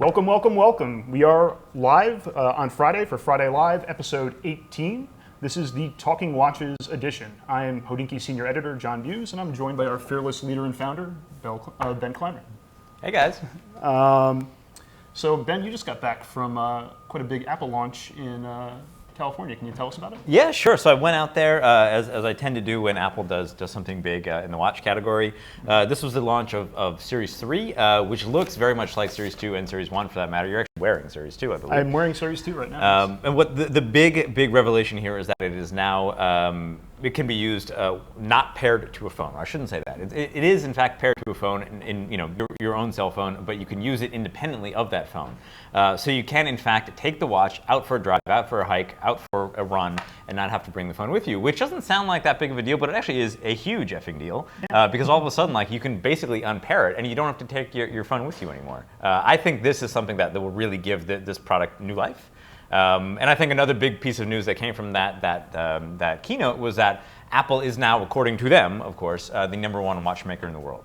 Welcome, welcome, welcome. We are live on Friday for Friday Live, episode 18. This is the Talking Watches edition. I am Hodinkee senior editor Jon Bues, and I'm joined by our fearless leader and founder, Ben Clymer. Hey guys. So Ben, you just got back from quite a big Apple launch in California. Can you tell us about it? Yeah, sure. So I went out there, as I tend to do when Apple does something big in the watch category. This was the launch of Series 3, which looks very much like Series 2 and Series 1 for that matter. You're actually wearing Series 2, I believe. I'm wearing Series 2 right now. And what the big revelation here is that it is now, it can be used not paired to a phone. I shouldn't say that. It is in fact paired to a phone in your own cell phone, but you can use it independently of that phone. So you can in fact take the watch out for a drive, out for a hike, out for a run, and not have to bring the phone with you, which doesn't sound like that big of a deal, but it actually is a huge effing deal because all of a sudden, like, you can basically unpair it and you don't have to take your phone with you anymore. I think this is something that will really give this product new life. And I think another big piece of news that came from that keynote was that Apple is now, according to them, of course, the #1 watchmaker in the world,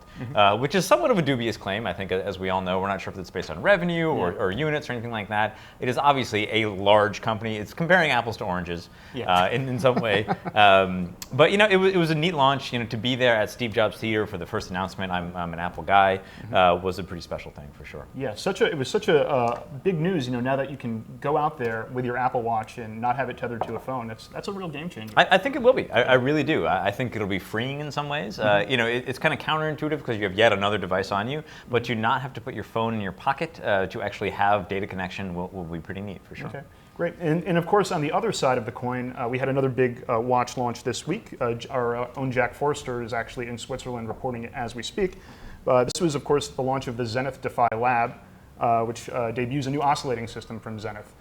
which is somewhat of a dubious claim. I think, as we all know, we're not sure if it's based on revenue or units or anything like that. It is obviously a large company. It's comparing apples to oranges in some way. But it was a neat launch. To be there at Steve Jobs Theater for the first announcement. I'm an Apple guy. Was a pretty special thing for sure. Yeah, it was such a big news. Now that you can go out there with your Apple Watch and not have it tethered to a phone, that's a real game changer. I think it will be. I really do. I think it'll be freeing in some ways. It's kind of counterintuitive because you have yet another device on you, but to not have to put your phone in your pocket to actually have data connection will be pretty neat for sure. Okay, great. And of course, on the other side of the coin, we had another big watch launch this week. Our own Jack Forster is actually in Switzerland reporting it as we speak. This was, of course, the launch of the Zenith Defy Lab, which debuts a new oscillating system from Zenith.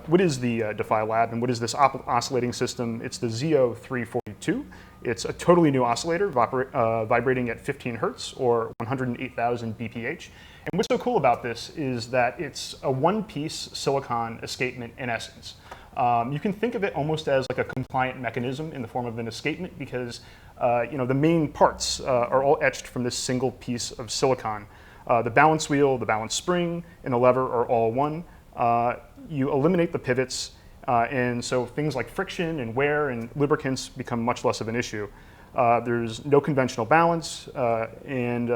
What is the Defy Lab and what is this oscillating system? It's the ZO342. It's a totally new oscillator vibrating at 15 hertz or 108,000 BPH. And what's so cool about this is that it's a one-piece silicon escapement in essence. You can think of it almost as like a compliant mechanism in the form of an escapement because the main parts are all etched from this single piece of silicon. The balance wheel, the balance spring, and the lever are all one. You eliminate the pivots, and so things like friction and wear and lubricants become much less of an issue. There's no conventional balance, and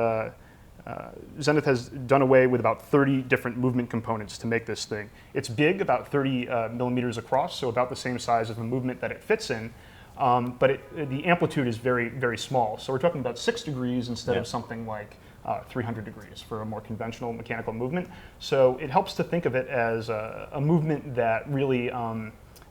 Zenith has done away with about 30 different movement components to make this thing. It's big, about 30 millimeters across, so about the same size as the movement that it fits in, but the amplitude is very, very small. So we're talking about 6 degrees instead of something like 300 degrees for a more conventional mechanical movement. So it helps to think of it as a movement that really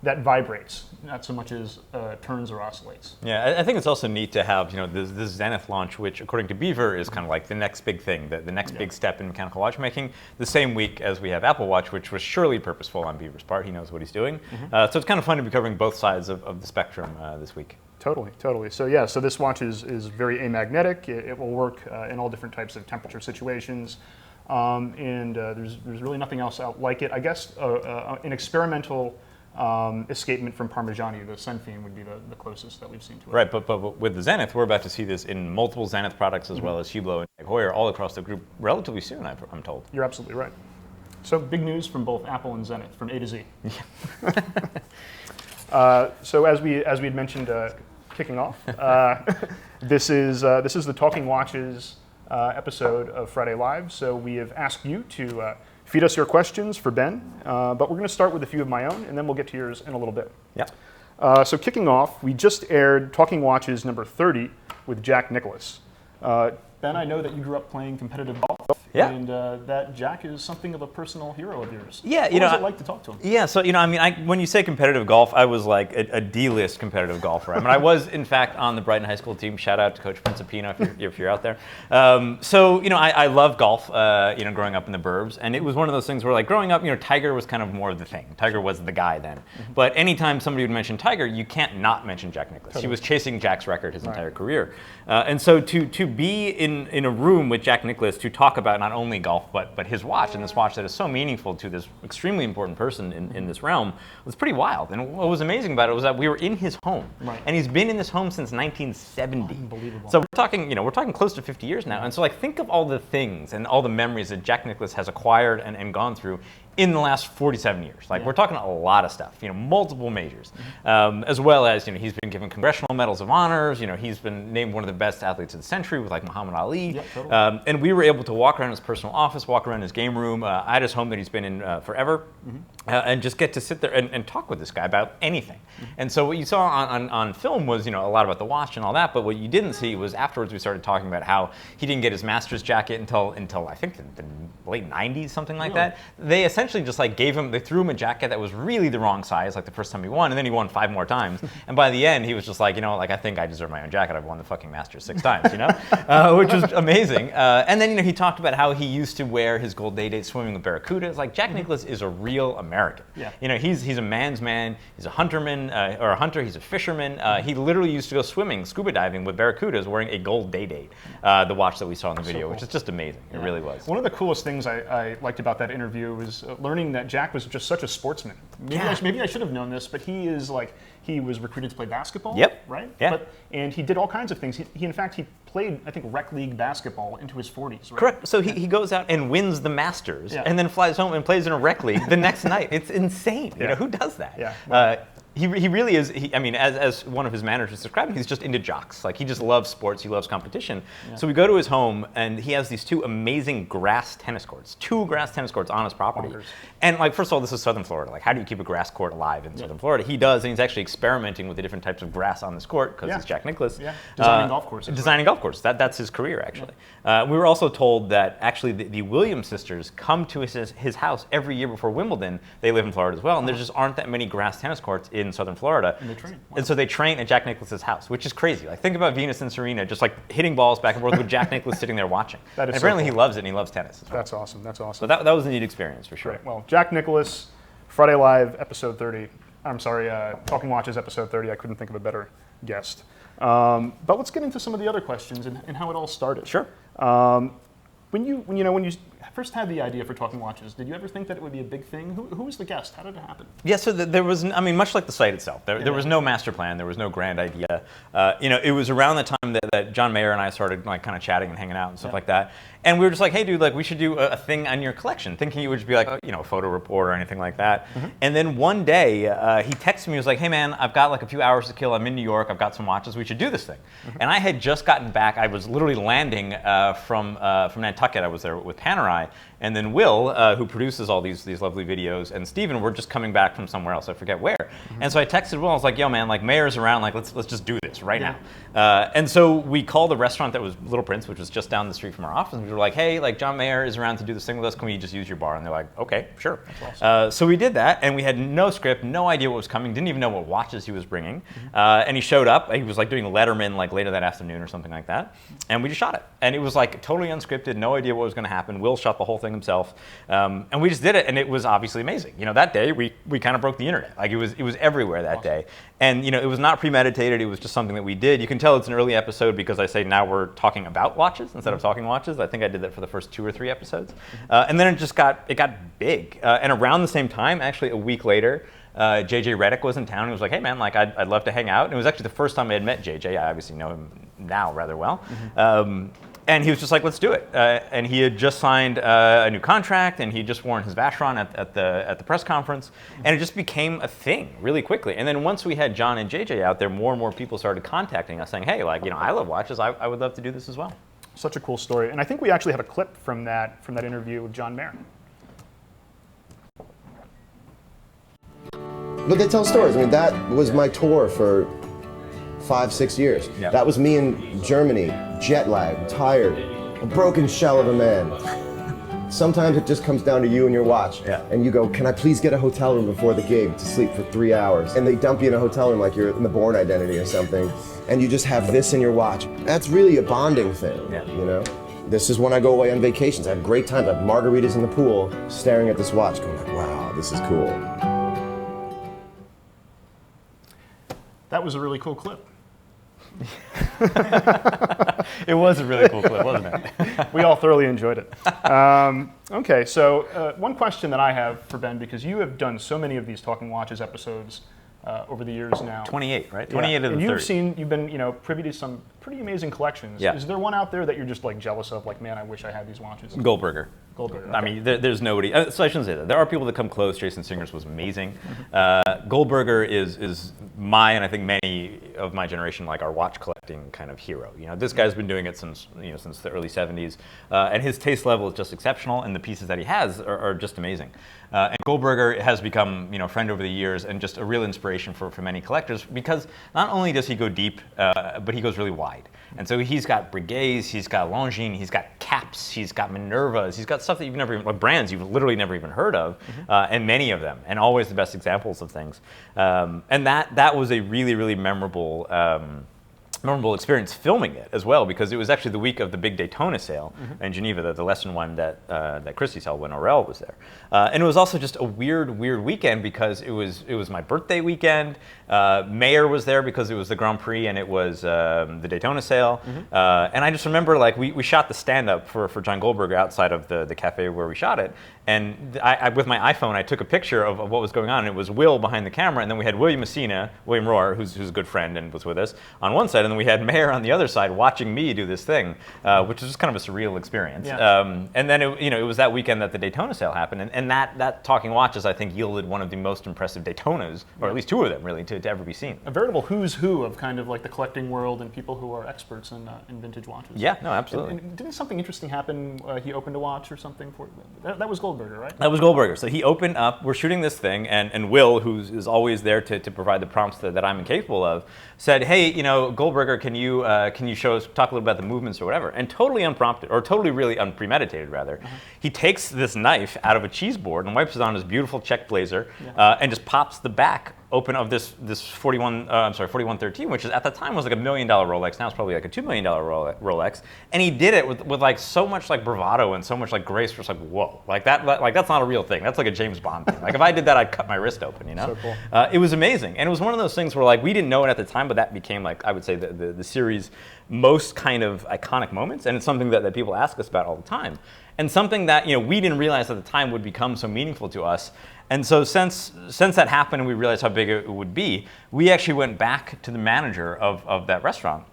that vibrates, not so much as turns or oscillates. Yeah, I think it's also neat to have this Zenith launch, which according to Biver is kind of like the next big thing, the next big step in mechanical watchmaking, the same week as we have Apple Watch, which was surely purposeful on Biver's part. He knows what he's doing. So it's kind of fun to be covering both sides of the spectrum this week. Totally. So this watch is very amagnetic. It will work in all different types of temperature situations, and there's really nothing else out like it. I guess an experimental escapement from Parmigiani, the Senfine, would be the closest that we've seen to it. Right, but with the Zenith, we're about to see this in multiple Zenith products as well as Hublot and Tag Heuer all across the group relatively soon, I'm told. You're absolutely right. So big news from both Apple and Zenith, from A to Z. So as we had mentioned, kicking off, this is the Talking Watches episode of Friday Live. So we have asked you to feed us your questions for Ben, but we're going to start with a few of my own, and then we'll get to yours in a little bit. Yeah. So kicking off, we just aired Talking Watches number 30 with Jack Nicklaus. Ben, I know that you grew up playing competitive golf. Yeah. And that Jack is something of a personal hero of yours. Yeah, what was it like to talk to him? Yeah, so when you say competitive golf, I was like a D-list competitive golfer. I was in fact on the Brighton High School team. Shout out to Coach Principino if you're out there. I love golf. Growing up in the burbs, and it was one of those things where, like, growing up, Tiger was kind of more of the thing. Tiger was the guy then. But anytime somebody would mention Tiger, you can't not mention Jack Nicklaus. Totally. He was chasing Jack's record his entire career, and so to be in a room with Jack Nicklaus to talk about about not only golf, but his watch, and this watch that is so meaningful to this extremely important person in this realm, was pretty wild. And what was amazing about it was that we were in his home, and he's been in this home since 1970. Unbelievable. So we're talking close to 50 years now. And so, like, think of all the things and all the memories that Jack Nicklaus has acquired and gone through in the last 47 years. Like, we're talking a lot of stuff, multiple majors, as well as, he's been given congressional medals of honors, he's been named one of the best athletes of the century with, like, Muhammad Ali. Yeah, totally. And we were able to walk around his personal office, walk around his game room, at his home that he's been in forever, and just get to sit there and talk with this guy about anything. And so what you saw on film was, a lot about the watch and all that, but what you didn't see was afterwards we started talking about how he didn't get his master's jacket until I think the late 90s, something like that. They essentially just like they threw him a jacket that was really the wrong size, like the first time he won, and then he won 5 more times. And by the end, he was just like, I think I deserve my own jacket. I've won the fucking Masters 6 times, which was amazing. And then, he talked about how he used to wear his gold day date swimming with barracudas. Like, Jack Nicklaus is a real American. Yeah. He's a man's man. He's a hunterman, or a hunter. He's a fisherman. He literally used to go swimming, scuba diving with barracudas wearing a gold day date, the watch that we saw in the video, which is just amazing. It really was. One of the coolest things I liked about that interview was learning that Jack was just such a sportsman. Maybe I should have known this, but he was recruited to play basketball. Yep. Right? Yeah. And he did all kinds of things. He in fact played, I think, rec league basketball into his 40s. Right? Correct. So he goes out and wins the Masters, and then flies home and plays in a rec league the next night. It's insane. Who does that? Yeah. He really is. As one of his managers described him, he's just into jocks. Like, he just loves sports. He loves competition. Yeah. So we go to his home, and he has these 2 amazing grass tennis courts. 2 grass tennis courts on his property. Bonkers. And, like, first of all, this is Southern Florida. Like, how do you keep a grass court alive in Southern Florida? He does, and he's actually experimenting with the different types of grass on this court because he's Jack Nicklaus. Yeah. Designing golf courses. Designing golf courses. That's his career, actually. We were also told that actually the Williams sisters come to his house every year before Wimbledon. They live in Florida as well, and there just aren't that many grass tennis courts in Southern Florida. And they train. Wow. And so they train at Jack Nicklaus's house, which is crazy. Like, think about Venus and Serena just like hitting balls back and forth with Jack Nicklaus sitting there watching. That is and apparently so cool. He loves it, and he loves tennis as well. That's awesome. That's awesome. So that was a neat experience for sure. Great. Well, Jack Nicklaus, Friday Live, episode 30. I'm sorry, Talking Watches, episode 30. I couldn't think of a better guest. But let's get into some of the other questions and how it all started. Sure. When you first had the idea for Talking Watches, did you ever think that it would be a big thing? Who was the guest? How did it happen? Yeah, so there was, much like the site itself, there was no master plan, there was no grand idea. It was around the time that John Mayer and I started like kind of chatting and hanging out and stuff like that. And we were just like, hey, dude, like we should do a thing on your collection, thinking it would just be like, a photo report or anything like that. And then one day he texted me, he was like, hey man, I've got like a few hours to kill. I'm in New York. I've got some watches. We should do this thing. And I had just gotten back. I was literally landing from Nantucket. I was there with Panerai. And then Will, who produces all these lovely videos, and Steven were just coming back from somewhere else. I forget where. And so I texted Will. I was like, yo, man, like Mayer's around. Like, let's just do this right now. And so we called the restaurant that was Little Prince, which was just down the street from our office. And we were like, hey, like John Mayer is around to do this thing with us. Can we just use your bar? And they're like, okay, sure. That's awesome. So we did that, and we had no script, no idea what was coming. Didn't even know what watches he was bringing. And he showed up. He was like doing Letterman like later that afternoon or something like that. And we just shot it. And it was like totally unscripted, no idea what was going to happen. Will shot the whole thing himself. And we just did it, and it was obviously amazing. That day we kind of broke the internet. Like it was everywhere that day. And it was not premeditated. It was just something that we did. You can tell it's an early episode because I say now we're talking about watches instead of talking watches. I think I did that for the first 2 or 3 episodes. And then it got big. And around the same time, actually a week later, JJ Redick was in town. He was like, hey man, like I'd love to hang out. And it was actually the first time I had met JJ. I obviously know him now rather well. And he was just like, let's do it. And he had just signed a new contract, and he just worn his Vacheron at the press conference. And it just became a thing really quickly. And then once we had John and JJ out there, more and more people started contacting us saying, hey, like, I love watches. I would love to do this as well. Such a cool story. And I think we actually have a clip from that interview with John Mayer. But they tell stories. I mean, that was my tour for 5-6 years. Yeah. That was me in Germany, jet lagged, tired, a broken shell of a man. Sometimes it just comes down to you and your watch. Yeah. And you go, can I please get a hotel room before the gig to sleep for 3 hours? And they dump you in a hotel room like you're in the Bourne Identity or something. And you just have this in your watch. That's really a bonding thing, This is when I go away on vacations. I have great times. I have margaritas in the pool, staring at this watch, going like, wow, this is cool. That was a really cool clip. It was a really cool clip, wasn't it? We all thoroughly enjoyed it. Okay, so one question that I have for Ben, because you have done so many of these Talking Watches episodes over the years now. 28, right? Yeah. 28 of the and 30. You've been privy to some pretty amazing collections. Yeah. Is there one out there that you're just like jealous of? Like, man, I wish I had these watches. Goldberger. Goldberger. I mean, there's nobody. So I shouldn't say that. There are people that come close. Jason Singer's was amazing. Goldberger is my, and I think many of my generation, like our watch collecting kind of hero. This guy's been doing it since the early 70s, and his taste level is just exceptional, and the pieces that he has are just amazing. And Goldberger has become a friend over the years, and just a real inspiration for many collectors, because not only does he go deep, but he goes really wide. And so he's got Breguets, he's got Longines, he's got Caps, he's got Minervas, he's got stuff that you've never even, like brands you've literally never even heard of, and many of them, and always the best examples of things. And that was a really, really memorable experience filming it as well, because it was actually the week of the big Daytona sale in Geneva, the lesson one that Christie's held when Aurel was there. And it was also just a weird weekend, because it was my birthday weekend. Mayer was there because it was the Grand Prix and it was the Daytona sale. And I just remember, like, we shot the stand-up for John Goldberger outside of the cafe where we shot it. And I with my iPhone, I took a picture of what was going on. And it was Will behind the camera, and then we had William Rohr, who's a good friend and was with us, on one side, and then we had Mayer on the other side watching me do this thing, which was just kind of a surreal experience. Yeah. And then it was that weekend that the Daytona sale happened, and that Talking Watches, I think, yielded one of the most impressive Daytonas, or at least two of them, really, to ever be seen. A veritable who's who of kind of like the collecting world and people who are experts in vintage watches. Yeah, no, absolutely. And didn't something interesting happen? He opened a watch or something for that was Goldberger, right? That was Goldberger. So he opened up, we're shooting this thing, and Will, who is always there to provide the prompts that I'm incapable of, said, hey, Goldberger, can you show us, talk a little about the movements or whatever? And totally unprompted, or totally really unpremeditated rather, he takes this knife out of a cheese board and wipes it on his beautiful check blazer, and just pops the back open of this 4113, which is at the time was like $1 million Rolex. Now it's probably like a $2 million Rolex. And he did it with like so much like bravado and so much like grace. Just like, whoa, like that's not a real thing. That's like a James Bond thing. Like if I did that, I'd cut my wrist open. So cool. It was amazing, and it was one of those things where like we didn't know it at the time, but that became like, I would say, the series' most kind of iconic moments, and it's something that people ask us about all the time, and something that we didn't realize at the time would become so meaningful to us. And so since that happened and we realized how big it would be, we actually went back to the manager of that restaurant,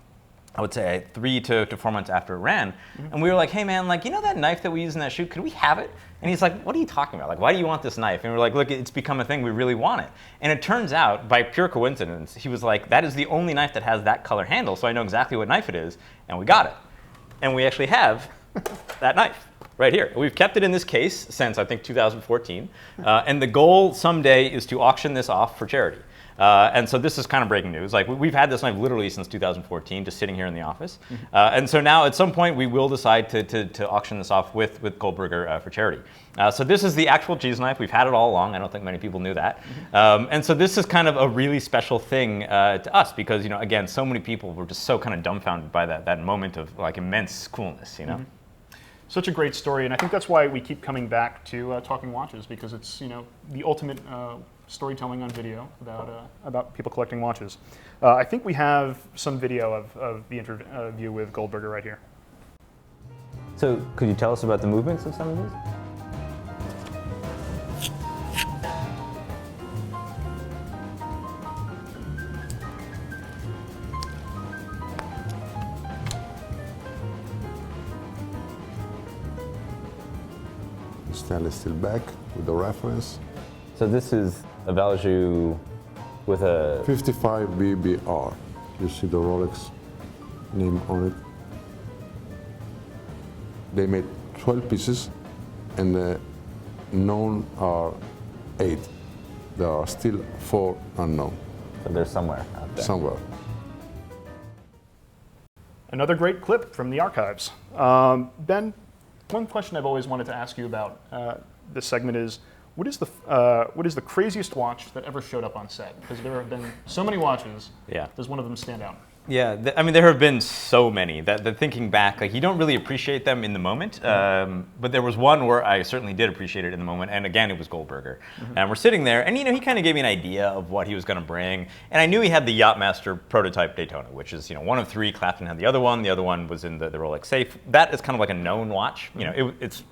I would say 3 to 4 months after it ran, and we were like, hey man, like, that knife that we used in that shoot, could we have it? And he's like, what are you talking about? Like, why do you want this knife? And we're like, look, it's become a thing, we really want it. And it turns out, by pure coincidence, he was like, that is the only knife that has that color handle, so I know exactly what knife it is, and we got it. And we actually have that knife right here. We've kept it in this case since, I think, 2014. And the goal someday is to auction this off for charity. And so this is kind of breaking news. Like, we've had this knife literally since 2014, just sitting here in the office. And so now at some point we will decide to auction this off with Goldberger for charity. So this is the actual cheese knife. We've had it all along. I don't think many people knew that. And so this is kind of a really special thing to us because, again, so many people were just so kind of dumbfounded by that moment of like immense coolness, Such a great story, and I think that's why we keep coming back to Talking Watches, because it's the ultimate storytelling on video about people collecting watches. I think we have some video of the interview with Goldberger right here. So could you tell us about the movements of some of these? Stainless steel back with the reference. So this is a Valjoux with a 55 BBR. You see the Rolex name on it. They made 12 pieces and the known are 8. There are still 4 unknown. So they're somewhere out there. Somewhere. Another great clip from the archives. Ben, one question I've always wanted to ask you about this segment is, what is the craziest watch that ever showed up on set? Because there have been so many watches. Yeah. Does one of them stand out? Yeah, I mean, there have been so many that thinking back, like you don't really appreciate them in the moment. But there was one where I certainly did appreciate it in the moment, and again, it was Goldberger. And we're sitting there, and he kind of gave me an idea of what he was going to bring, and I knew he had the Yachtmaster prototype Daytona, which is one of three. Clapton had the other one. The other one was in the Rolex safe. That is kind of like a known watch. It's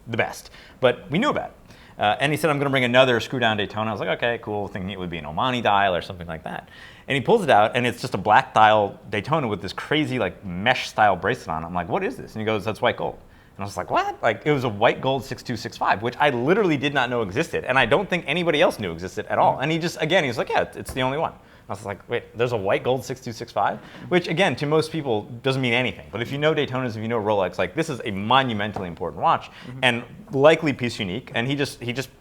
the best, but we knew about it. And he said, I'm going to bring another screw-down Daytona. I was like, okay, cool, thinking it would be an Omani dial or something like that. And he pulls it out, and it's just a black dial Daytona with this crazy like mesh-style bracelet on it. I'm like, what is this? And he goes, that's white gold. And I was like, what? Like, it was a white gold 6265, which I literally did not know existed, and I don't think anybody else knew existed at all. And he was like, yeah, it's the only one. I was like, wait, there's a white gold 6265? Which, again, to most people doesn't mean anything. But if you know Daytonas, if you know Rolex, like this is a monumentally important watch and likely piece unique. And he just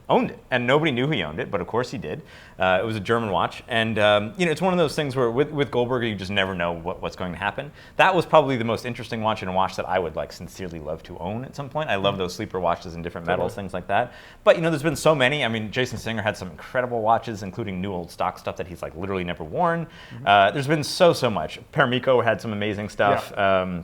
owned it. And nobody knew he owned it, but of course he did. It was a German watch. And it's one of those things where with Goldberger, you just never know what's going to happen. That was probably the most interesting watch in a watch that I would like sincerely love to own at some point. I love those sleeper watches in different metals, things like that. But there's been so many. I mean, Jason Singer had some incredible watches, including new old stock stuff that he's like literally never worn. There's been so much. Paramiko had some amazing stuff. Yeah.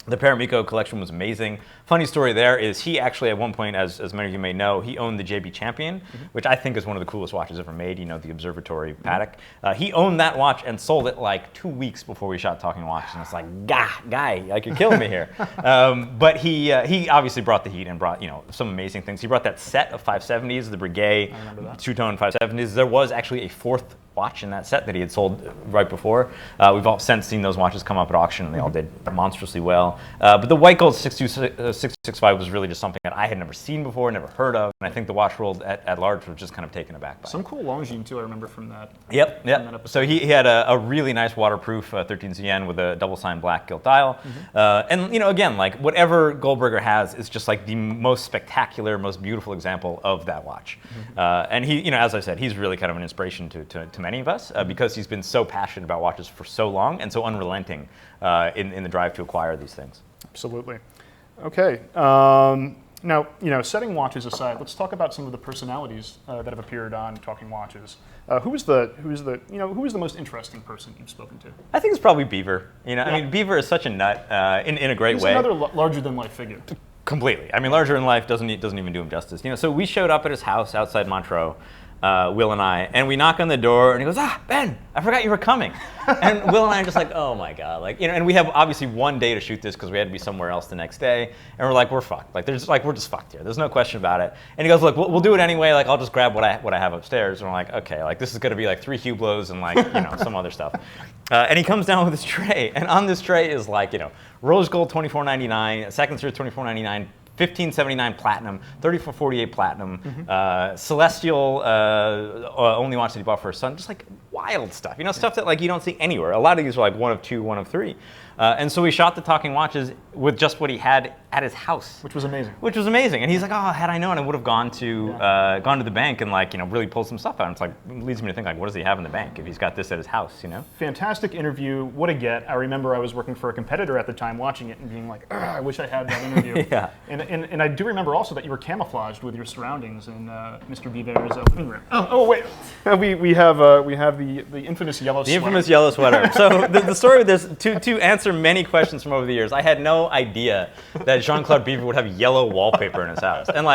The Paramiko collection was amazing. Funny story there is he actually at one point, as many of you may know, he owned the JB Champion, which I think is one of the coolest watches ever made, the Observatory Patek. He owned that watch and sold it like 2 weeks before we shot Talking Watches, and it's like, guy, like you're killing me here. But he obviously brought the heat and brought some amazing things. He brought that set of 570s, the Breguet two-tone 570s. There was actually a fourth watch in that set that he had sold right before. We've all since seen those watches come up at auction, and they all did monstrously well. But the white gold 6265 was really just something that I had never seen before, never heard of, and I think the watch world at large was just kind of taken aback by it. Some cool Longines too, I remember from that. Yep. So he had a really nice waterproof 13CN with a double sign black gilt dial. And again, like whatever Goldberger has is just like the most spectacular, most beautiful example of that watch. And he, as I said, he's really kind of an inspiration to many of us because he's been so passionate about watches for so long and so unrelenting in the drive to acquire these things. Absolutely. Okay. Now, setting watches aside, let's talk about some of the personalities that have appeared on Talking Watches. Who was the most interesting person you've spoken to? I think it's probably Biver. I mean, Biver is such a nut in a great way. He's another larger than life figure. Completely. I mean, larger than life doesn't even do him justice. So we showed up at his house outside Montreux. Will and I, and we knock on the door, and he goes, Ben, I forgot you were coming. And Will and I are just like, oh my God, and we have obviously one day to shoot this because we had to be somewhere else the next day, and we're like, we're fucked, we're just fucked here. There's no question about it. And he goes, look, we'll do it anyway. I'll just grab what I have upstairs. And we're like, okay, this is gonna be like 3 Hublots and some other stuff. And he comes down with this tray, and on this tray is rose gold $24.99, second series $24.99. 1579 platinum, 3448 platinum, celestial only watch that he bought for his son, just like wild stuff, stuff that you don't see anywhere. A lot of these are like 1 of 2, 1 of 3. And so we shot the Talking Watches with just what he had at his house, which was amazing. And he's like, oh, had I known, I would have gone to the bank and really pulled some stuff out. And it's it leads me to think what does he have in the bank if he's got this at his house, Fantastic interview. What a get. I remember I was working for a competitor at the time, watching it and being like, I wish I had that interview. Yeah. And I do remember also that you were camouflaged with your surroundings in Mr. Biver's living room. Oh wait, we have the infamous yellow sweater. The infamous yellow sweater. So the story with this, to answer many questions from over the years, I had no idea that Jean-Claude Biver would have yellow wallpaper in his house. And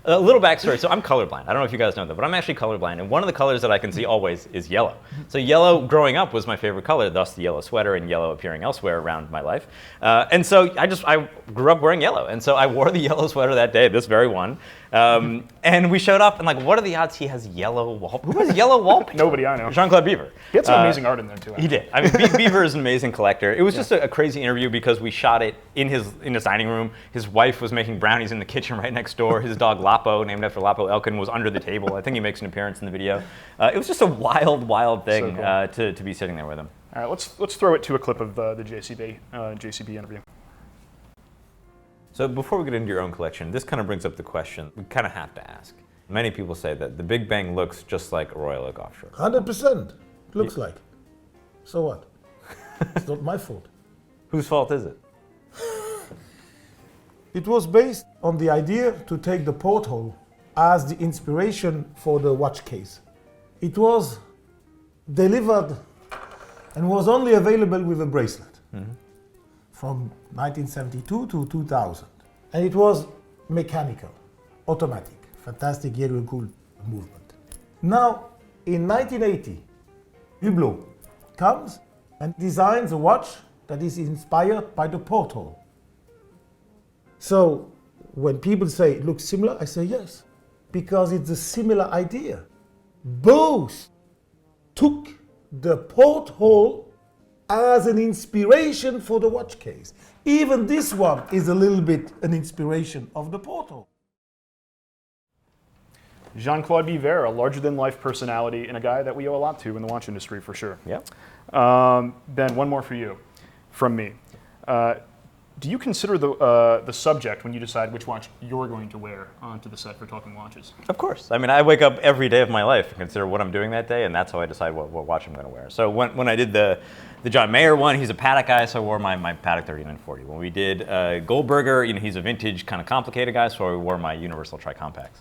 a little backstory. So I'm colorblind. I don't know if you guys know that, but I'm actually colorblind. And one of the colors that I can see always is yellow. So yellow growing up was my favorite color, thus the yellow sweater and yellow appearing elsewhere around my life. And so I grew up wearing yellow. And so I wore the yellow sweater that day, this very one. And we showed up and what are the odds he has yellow wallpaper? Who has yellow wallpaper? Nobody I know. Jean-Claude Biver. He had some amazing art in there too. He did. I mean, Biver is an amazing collector. It was just a crazy interview because we shot it in his dining room. His wife was making brownies in the kitchen right next door. His dog Lapo, named after Lapo Elkin, was under the table. I think he makes an appearance in the video. It was just a wild thing so cool. to be sitting there with him. All right, let's throw it to a clip of the JCB interview. So before we get into your own collection, this kind of brings up the question we kind of have to ask. Many people say that the Big Bang looks just like a Royal Oak Offshore. 100% looks like. So what? It's not my fault. Whose fault is it? It was based on the idea to take the porthole as the inspiration for the watch case. It was delivered and was only available with a bracelet from 1972 to 2000. And it was mechanical, automatic, fantastic yellow cool movement. Now, in 1980, Hublot comes and designs a watch that is inspired by the porthole. So when people say it looks similar, I say yes, because it's a similar idea. Both took the porthole as an inspiration for the watch case. Even this one is a little bit an inspiration of the porthole. Jean-Claude Biver, a larger-than-life personality and a guy that we owe a lot to in the watch industry, for sure. Yep. Ben, one more for you, from me. Do you consider the subject when you decide which watch you're going to wear onto the set for Talking Watches? Of course. I mean, I wake up every day of my life and consider what I'm doing that day, and that's how I decide what watch I'm going to wear. So when I did the John Mayer one, he's a Patek guy, so I wore my Patek 3940. When we did Goldberger, he's a vintage, kind of complicated guy, so I wore my Universal Tri-Compacts.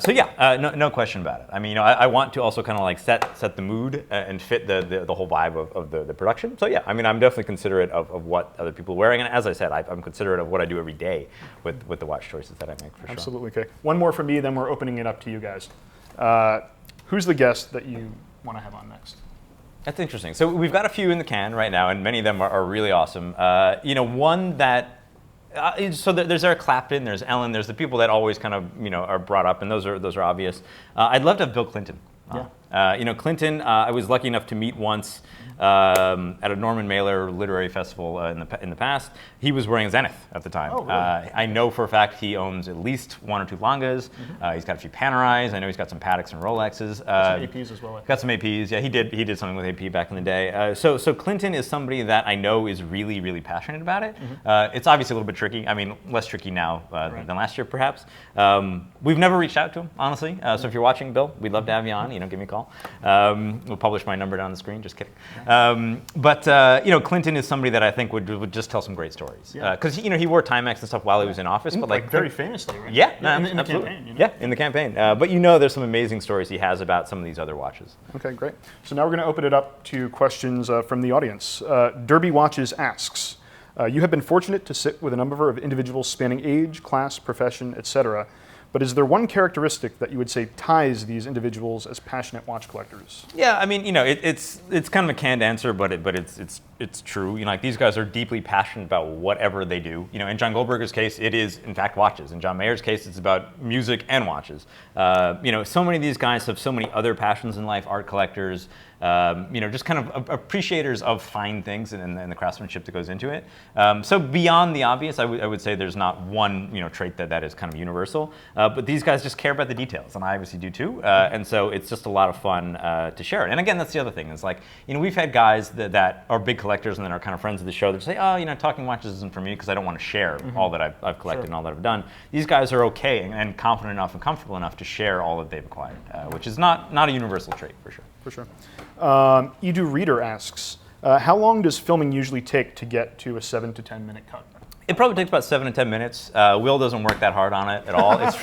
So yeah, no question about it. I mean, I want to also kind of like set the mood and fit the whole vibe of the production. So yeah, I mean, I'm definitely considerate of what other people are wearing, and as I said, I'm considerate of what I do every day with the watch choices that I make, for sure. Absolutely. Okay. One more from me, then we're opening it up to you guys. Who's the guest that you want to have on next? That's interesting. So we've got a few in the can right now, and many of them are really awesome. One that, so there's Eric Clapton, there's Ellen, there's the people that always kind of, are brought up, and those are obvious. I'd love to have Bill Clinton. Yeah. Clinton, I was lucky enough to meet once at a Norman Mailer literary festival in the past. He was wearing a Zenith at the time. Oh, really? I know for a fact he owns at least one or two Langas. He's got a few Panerais. I know he's got some Pateks and Rolexes. Some APs as well. Got some APs. Yeah, he did something with AP back in the day. So Clinton is somebody that I know is really, really passionate about it. It's obviously a little bit tricky. I mean, less tricky now than last year, perhaps. We've never reached out to him, honestly. So if you're watching, Bill, we'd love to have you on. Give me a call. We'll publish my number down on the screen. Just kidding. Clinton is somebody that I think would just tell some great stories. Because he wore Timex and stuff while he was in office, but like very famously, right? Yeah, in the campaign. Yeah, in the campaign. But there's some amazing stories he has about some of these other watches. Okay, great. So now we're going to open it up to questions from the audience. Derby Watches asks, you have been fortunate to sit with a number of individuals spanning age, class, profession, etc. But is there one characteristic that you would say ties these individuals as passionate watch collectors? Yeah, I mean, it's kind of a canned answer, but it's true. Like these guys are deeply passionate about whatever they do. In John Goldberger's case, it is in fact watches. In John Mayer's case, it's about music and watches. So many of these guys have so many other passions in life: art collectors, just kind of appreciators of fine things and the craftsmanship that goes into it. So beyond the obvious, I would say there's not one trait that is kind of universal. But these guys just care about the details, and I obviously do too. And so it's just a lot of fun to share it. And again, that's the other thing. Is like we've had guys that are big collectors and then are kind of friends of the show that say, Talking Watches isn't for me because I don't want to share all that I've collected and all that I've done. These guys are okay and confident enough and comfortable enough to share all that they've acquired, which is not a universal trait for sure. For sure. Edu Reader asks, how long does filming usually take to get to a 7 to 10 minute cut? It probably takes about 7 to 10 minutes. Will doesn't work that hard on it at all. It's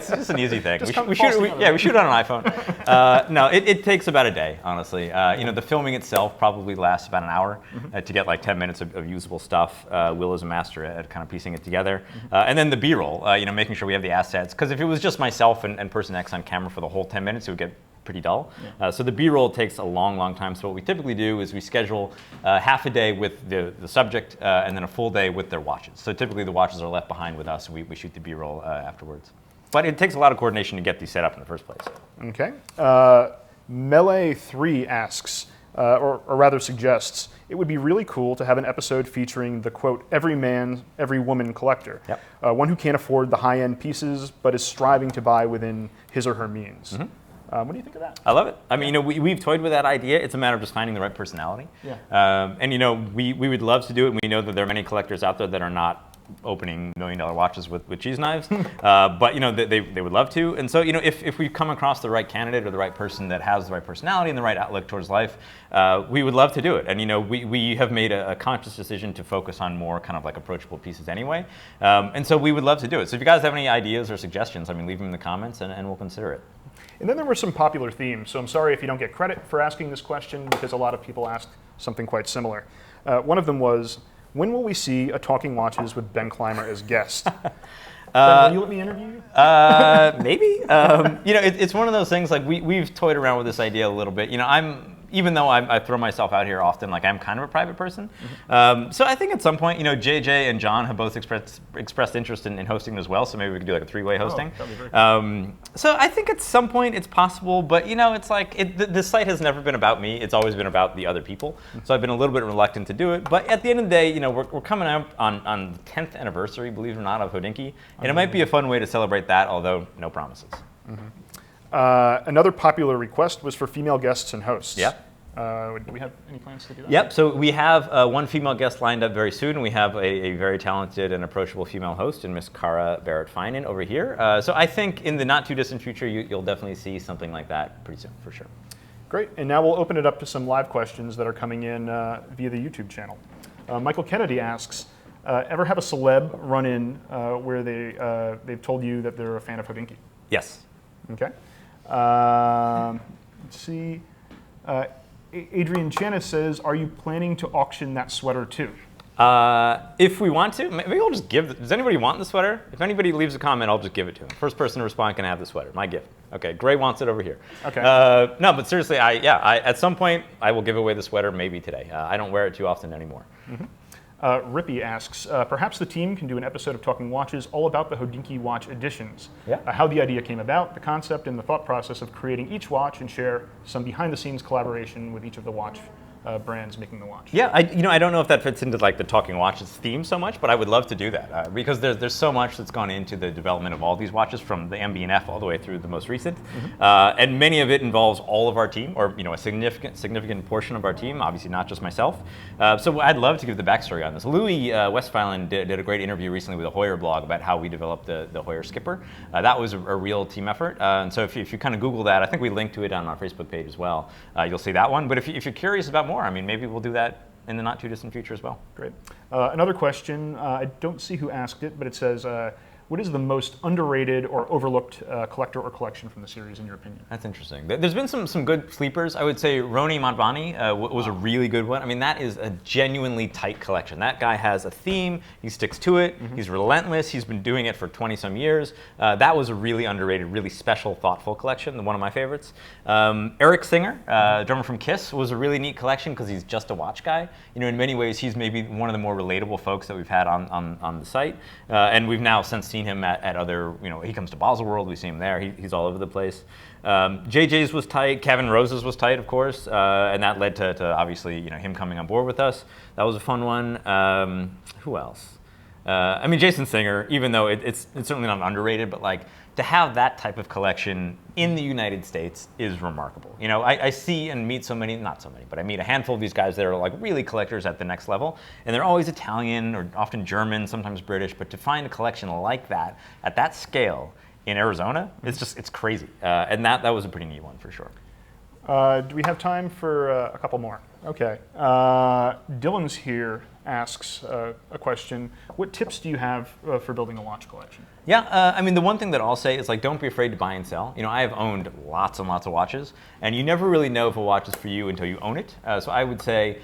just an easy thing. We shoot it on an iPhone. No, it takes about a day, honestly. The filming itself probably lasts about an hour to get like 10 minutes of usable stuff. Will is a master at kind of piecing it together. And then the B-roll, making sure we have the assets. Because if it was just myself and person X on camera for the whole 10 minutes, it would get pretty dull. So the B-roll takes a long time. So what we typically do is we schedule half a day with the subject and then a full day with their watches. So typically the watches are left behind with us and we shoot the B-roll afterwards. But it takes a lot of coordination to get these set up in the first place. Okay. Melee3 asks, or rather suggests, it would be really cool to have an episode featuring the, quote, every man, every woman collector. Yep. One who can't afford the high-end pieces but is striving to buy within his or her means. What do you think of that? I love it. I mean, we've toyed with that idea. It's a matter of just finding the right personality. Yeah. And we would love to do it. And we know that there are many collectors out there that are not opening $1 million watches with cheese knives, but they would love to. And so if we come across the right candidate or the right person that has the right personality and the right outlook towards life, we would love to do it. And we have made a conscious decision to focus on more kind of like approachable pieces anyway, and so we would love to do it. So if you guys have any ideas or suggestions, I mean, leave them in the comments and we'll consider it. And then there were some popular themes, so I'm sorry if you don't get credit for asking this question because a lot of people asked something quite similar. One of them was, when will we see a Talking Watches with Ben Clymer as guest? Ben, will you let me interview you? Maybe. It's one of those things, like we've toyed around with this idea a little bit. Even though I throw myself out here often, like I'm kind of a private person. So I think at some point, JJ and John have both expressed interest in hosting as well. So maybe we could do like a 3-way hosting. That'd be very cool. So I think at some point it's possible, but it's like the site has never been about me. It's always been about the other people. So I've been a little bit reluctant to do it. But at the end of the day, we're coming up on the 10th anniversary, believe it or not, of Hodinkee, and it might be a fun way to celebrate that. Although no promises. Another popular request was for female guests and hosts. Yeah. Do we have any plans to do that? Yep, so we have one female guest lined up very soon. We have a very talented and approachable female host in Miss Cara Barrett-Finan over here. So I think in the not too distant future, you'll definitely see something like that pretty soon, for sure. Great, and now we'll open it up to some live questions that are coming in via the YouTube channel. Michael Kennedy asks, ever have a celeb run in where they've told you that they're a fan of Hodinkee? Yes. Okay. Let's see. Adrian Chanis says, are you planning to auction that sweater too? If we want to, maybe I'll just give does anybody want the sweater? If anybody leaves a comment, I'll just give it to them. First person to respond can have the sweater, my gift. Okay, Gray wants it over here. Okay. No, but seriously, at some point, I will give away the sweater, maybe today. I don't wear it too often anymore. Rippy asks, perhaps the team can do an episode of Talking Watches all about the Hodinkee watch editions. Yeah. How the idea came about, the concept, and the thought process of creating each watch, and share some behind-the-scenes collaboration with each of the watch brands making the watch. Yeah, I don't know if that fits into like the Talking Watches theme so much, but I would love to do that because there's so much that's gone into the development of all these watches, from the MB and F all the way through the most recent, and many of it involves all of our team, or a significant portion of our team. Obviously, not just myself. So I'd love to give the backstory on this. Louis Westphalen did a great interview recently with a Hoyer blog about how we developed the Hoyer Skipper. That was a real team effort. And so if you kind of Google that, I think we linked to it on our Facebook page as well. You'll see that one. But if you're curious about more, I mean, maybe we'll do that in the not too distant future as well. Great. Another question, I don't see who asked it, but it says, what is the most underrated or overlooked collector or collection from the series, in your opinion? That's interesting. There's been some good sleepers. I would say Roni Madbani was a really good one. I mean, that is a genuinely tight collection. That guy has a theme. He sticks to it. He's relentless. He's been doing it for 20-some years. That was a really underrated, really special, thoughtful collection, one of my favorites. Eric Singer, drummer from Kiss, was a really neat collection because he's just a watch guy. In many ways, he's maybe one of the more relatable folks that we've had on the site. And we've now since seen him at other, he comes to Basel World, we see him there, he's all over the place. JJ's was tight, Kevin Rose's was tight, of course, and that led to obviously, him coming on board with us. That was a fun one. Who else? I mean, Jason Singer, even though it's certainly not underrated, but like, to have that type of collection in the United States is remarkable. I see and meet not so many, but I meet a handful of these guys that are like really collectors at the next level, and they're always Italian or often German, sometimes British, but to find a collection like that, at that scale in Arizona, it's crazy. And that was a pretty neat one for sure. Do we have time for a couple more? Okay. Dylan's here asks a question. What tips do you have for building a watch collection? Yeah, I mean, the one thing that I'll say is like, don't be afraid to buy and sell. I have owned lots and lots of watches, and you never really know if a watch is for you until you own it. So I would say,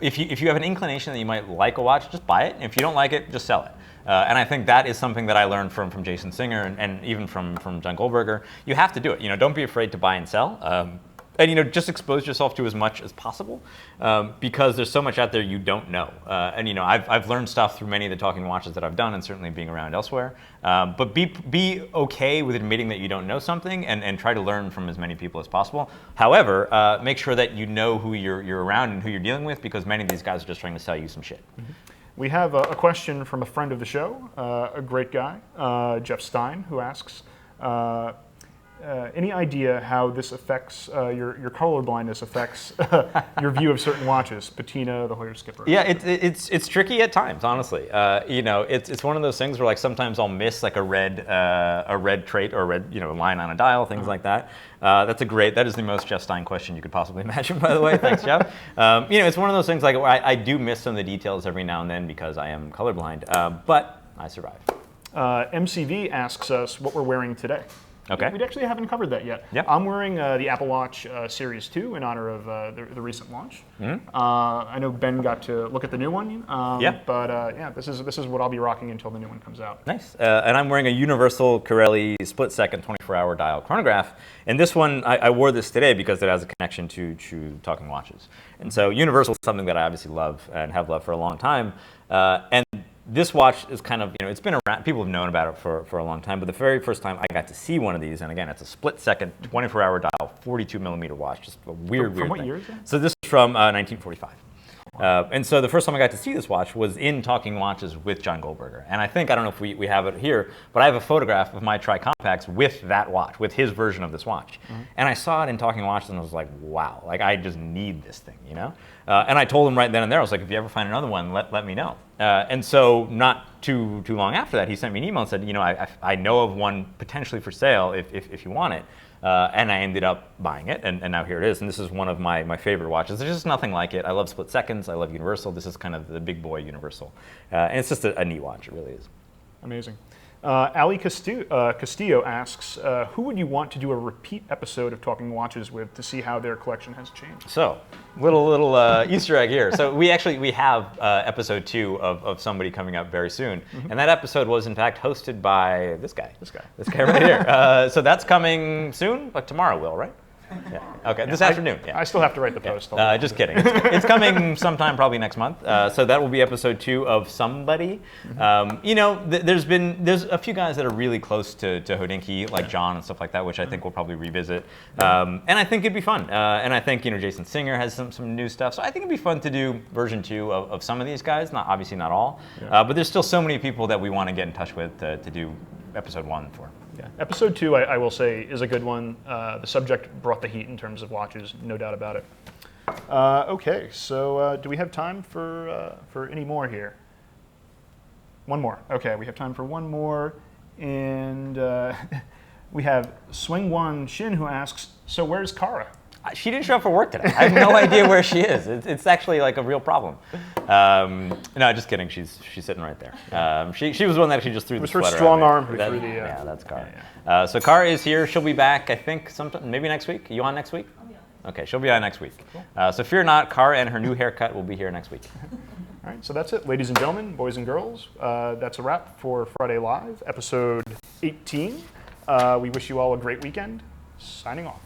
if you have an inclination that you might like a watch, just buy it. And if you don't like it, just sell it. And I think that is something that I learned from Jason Singer and even from John Goldberger. You have to do it. Don't be afraid to buy and sell. And just expose yourself to as much as possible, because there's so much out there you don't know. And I've learned stuff through many of the Talking Watches that I've done, and certainly being around elsewhere. But be okay with admitting that you don't know something, and try to learn from as many people as possible. However, make sure that you know who you're around and who you're dealing with, because many of these guys are just trying to sell you some shit. We have a question from a friend of the show, a great guy, Jeff Stein, who asks, any idea how this affects your color blindness affects your view of certain watches, Patina, the Hoyer Skipper? Yeah, it's tricky at times, honestly. You know, it's one of those things where like sometimes I'll miss like a red trait or a red line on a dial, things like that. That is the most Jeff Stein question you could possibly imagine, by the way. Thanks, Jeff. It's one of those things like where I do miss some of the details every now and then because I am colorblind, but I survive. MCV asks us what we're wearing today. Okay. We actually haven't covered that yet. Yep. I'm wearing the Apple Watch Series 2 in honor of the recent launch. I know Ben got to look at the new one. Yeah. But yeah, this is what I'll be rocking until the new one comes out. Nice. And I'm wearing a Universal Corelli split-second 24-hour dial chronograph. And this one, I wore this today because it has a connection to talking watches. And so Universal is something that I obviously love and have loved for a long time. And this watch is kind of, it's been around, people have known about it for a long time, but the very first time I got to see one of these, and again, it's a split-second, 24-hour dial, 42-millimeter watch, just a weird From what thing. year is that? So this is from 1945. And so the first time I got to see this watch was in Talking Watches with John Goldberger. And I don't know if we have it here, but I have a photograph of my Tri-Compacts with that watch, with his version of this watch. And I saw it in Talking Watches and I was like, wow, like I just need this thing, And I told him right then and there, I was like, if you ever find another one, let me know. And so not too long after that, he sent me an email and said, I know of one potentially for sale if you want it. And I ended up buying it, and now here it is. And this is one of my favorite watches. There's just nothing like it. I love split seconds. I love Universal. This is kind of the big boy Universal. And it's just a neat watch. It really is. Amazing. Ali Castillo asks, who would you want to do a repeat episode of Talking Watches with to see how their collection has changed? So, little Easter egg here. So we have episode 2 of somebody coming up very soon. And that episode was in fact hosted by this guy right here. So that's coming soon, like tomorrow will, right? Yeah. Okay, this afternoon. Yeah. I still have to write the post. Just kidding. It's coming sometime probably next month. So that will be episode 2 of somebody. There's a few guys that are really close to Hodinkee, like John and stuff like that, which I think we'll probably revisit. And I think it'd be fun. And I think Jason Singer has some new stuff. So I think it'd be fun to do version 2 of some of these guys. Obviously not all, but there's still so many people that we want to get in touch with to do episode 1 for. Yeah. Episode 2, I will say, is a good one. The subject brought the heat in terms of watches, no doubt about it. Okay, so do we have time for any more here? One more. Okay, we have time for one more. And we have Swing1 Shin who asks, so where's Kara? She didn't show up for work today. I have no idea where she is. It's actually like a real problem. No, just kidding. She's sitting right there. She was the one that actually just threw the sweater. It was her strong at me. arm who threw the... Yeah, that's Kara. So Kara is here. She'll be back, I think, sometime, maybe next week. Are you on next week? Okay, she'll be on next week. Cool. So fear not, Kara and her new haircut will be here next week. All right, so that's it. Ladies and gentlemen, boys and girls, that's a wrap for Friday Live, episode 18. We wish you all a great weekend. Signing off.